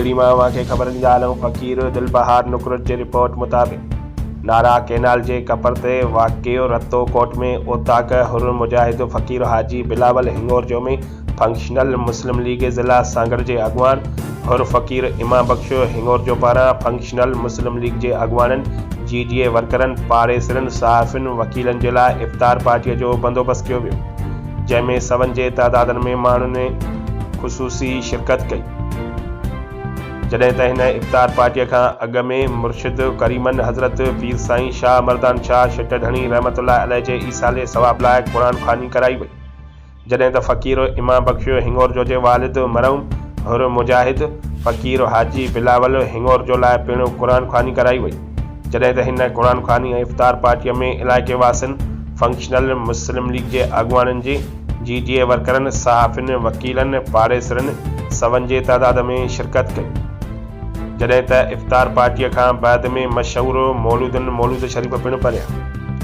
सिंधड़ी मां खे ख़बर ॾियारूं। फ़क़ीर दिलबहार नुकरत जी रिपोर्ट मुताबिक़ नारा कैनाल जे कपर ते वाक़ियो रतो कोट में ओताक हुर मुजाहिद फ़क़ीर हाजी बिलावल हिंगोरजो में फंक्शनल मुस्लिम लीग ज़िला सांगड़ जे अॻवान हुर फ़क़ीर इमाम बख्श हिंगोरजो पारां फंक्शनल मुस्लिम लीग जे अॻवाननि GDA वर्करनि पाड़ेसरनि सहाफ़ियुनि वकीलनि जे लाइ इफ़्तार पार्टीअ जो बंदोबस्तु कयो वियो, जंहिंमें सवनि जे तादाद में माण्हुनि ख़ुसूसी शिरकत कई। जॾहिं त हिन इफ़्तार पार्टीअ खां अॻु में मुर्शिद करीमन हज़रत पीर साईं शाह मर्दान शाह शिटढणी रहमतुल्लाह अलैह जे ईसाले सवाब लाइ क़ुरान ख़्वानी कराई वई। जॾहिं त फ़क़ीर इमाम बख्श हिंगोरजो जे वालिद मरहूम हुर मुजाहिद फ़क़ीर हाजी बिलावल हिंगोरजो लाइ पिणु क़ुरान ख़्वानी कराई वई। जॾहिं त हिन क़ुरान ख़्वानी ऐं इफ़्तार पार्टीअ में इलाइक़े वासियुनि फंक्शनल मुस्लिम लीग जे अॻवाननि जी GDA वर्करनि सहाफ़ियुनि वकीलनि पाड़ेसरनि सवनि जे तादाद में शिरकत कई। जॾहिं त इफ़्तार पार्टीअ खां बाद में मशहूर मौलूदनि मौलूद शरीफ़ पिणु पढ़िया।